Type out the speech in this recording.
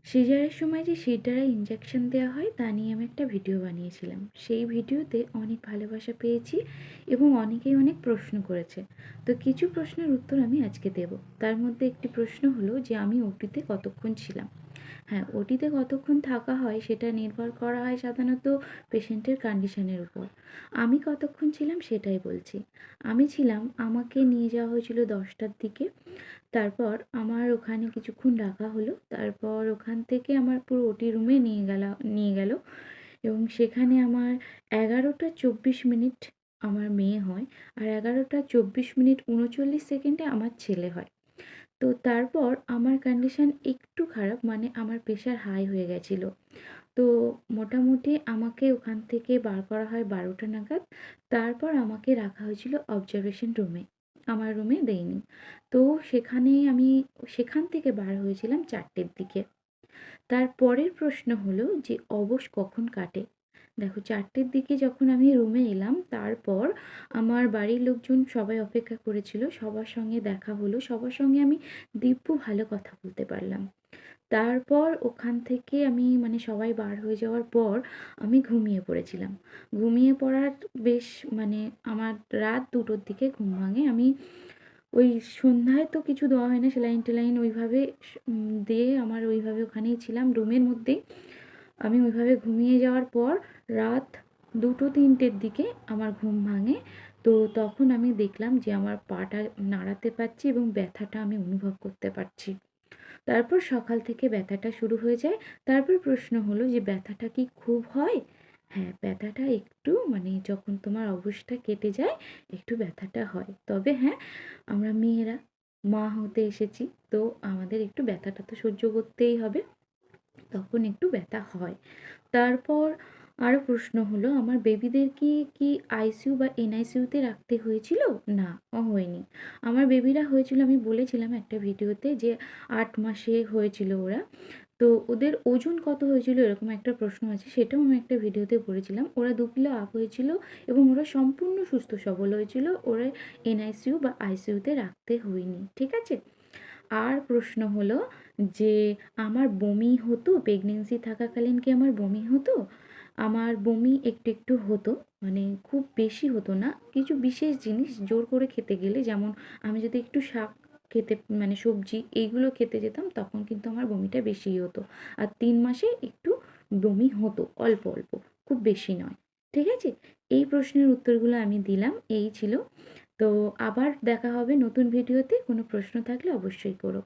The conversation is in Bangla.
সিজারের সময় যে সিজারে ইনজেকশন দেওয়া হয় তা নিয়ে আমি একটা ভিডিও বানিয়েছিলাম। সেই ভিডিওতে অনেক ভালোবাসা পেয়েছি এবং অনেকেই অনেক প্রশ্ন করেছে। তো কিছু প্রশ্নের উত্তর আমি আজকে দেব। তার মধ্যে একটি প্রশ্ন হলো যে আমি ওটিতে কতক্ষণ ছিলাম। হ্যাঁ, ওটিতে কতক্ষণ থাকা হয় সেটা নির্ভর করা হয় সাধারণত পেশেন্টের কন্ডিশনের উপর। আমি কতক্ষণ ছিলাম সেটাই বলছি। আমি ছিলাম, আমাকে নিয়ে যাওয়া হয়েছিল 10টার দিকে। তারপর আমার ওখানে কিছুক্ষণ রাখা হলো। তারপর ওখান থেকে আমার পুরো ওটি রুমে নিয়ে গেল এবং সেখানে আমার 11টা 24 মিনিট আমার মেয়ে হয়, আর 11টা 24 মিনিট 39 সেকেন্ডে আমার ছেলে হয়। তো তারপর আমার কন্ডিশন একটু খারাপ, মানে আমার প্রেশার হাই হয়ে গেছিলো। তো মোটামুটি আমাকে ওখান থেকে বার করা হয় 12টা নাগাদ। তারপর আমাকে রাখা হয়েছিল অবজারভেশন রুমে। আমার রুমে দেয়নি। তো সেখান থেকে বার হয়েছিলাম 4টের দিকে। তারপরের প্রশ্ন হলো যে অবশ কখন কাটে? দেখো, 4টের দিকে যখন আমি রুমে এলাম তারপর আমার বাড়ির লোকজন সবাই অপেক্ষা করেছিল। সবার সঙ্গে দেখা হলো। সবার সঙ্গে আমি দিব্য ভালো কথা বলতে পারলাম। তারপর ওখান থেকে আমি মানে সবাই বার হয়ে যাওয়ার পর আমি ঘুমিয়ে পড়েছিলাম। ঘুমিয়ে পড়ার বেশ মানে আমার রাত 2টোর দিকে ঘুম ভাঙে। আমি ওই সন্ধ্যায় তো কিছু দেওয়া হয় না, সেলাইন-টেলাইন ওইভাবে দিয়ে আমার ওইভাবে ওখানেই ছিলাম রুমের মধ্যেই। আমি ওইভাবে ঘুমিয়ে যাওয়ার পর রাত 2টো 3টের দিকে আমার ঘুম ভাঙে। তো তখন আমি দেখলাম যে আমার পাটা নাড়াতে পারছি এবং ব্যথাটা আমি অনুভব করতে পারছি। তারপর সকাল থেকে ব্যথাটা শুরু হয়ে যায়। তারপর প্রশ্ন হলো যে ব্যথাটা কি খুব হয়? হ্যাঁ, ব্যথাটা একটু মানে যখন তোমার অবশটা কেটে যায় একটু ব্যথাটা হয়। তবে হ্যাঁ, আমরা মেয়েরা মা হতে এসেছি, তো আমাদের একটু ব্যথাটা তো সহ্য করতেই হবে। তখন একটু ব্যথা হয়। তারপর আরও প্রশ্ন হলো আমার বেবিদের কি আইসিইউ বা এনআইসিইউতে রাখতে হয়েছিল? না, হয়নি। আমার বেবিরা হয়েছিল, আমি বলেছিলাম একটা ভিডিওতে যে 8 মাসে হয়েছিল ওরা। তো ওদের ওজন কত হয়েছিল এরকম একটা প্রশ্ন আছে, সেটাও আমি একটা ভিডিওতে বলেছিলাম। ওরা 2 কিলো আপ হয়েছিল এবং ওরা সম্পূর্ণ সুস্থ সবল হয়েছিল। ওরা এনআইসিইউ বা আইসিইউতে রাখতে হয়নি। ঠিক আছে? আর প্রশ্ন হলো যে আমার বমি হতো প্রেগনেন্সি থাকাকালীন, কি আমার বমি হতো? আমার বমি একটু হতো, মানে খুব বেশি হতো না। কিছু বিশেষ জিনিস জোর করে খেতে গেলে, যেমন আমি যদি একটু শাক খেতে মানে সবজি এইগুলো খেতে যেতাম তখন কিন্তু আমার বমিটা বেশিই হতো। আর 3 মাসে একটু বমি হতো অল্প, অল্প, খুব বেশি নয়। ঠিক আছে? এই প্রশ্নের উত্তরগুলো আমি দিলাম। এই ছিল। তো আবার দেখা হবে নতুন ভিডিওতে। কোনো প্রশ্ন থাকলে অবশ্যই করো।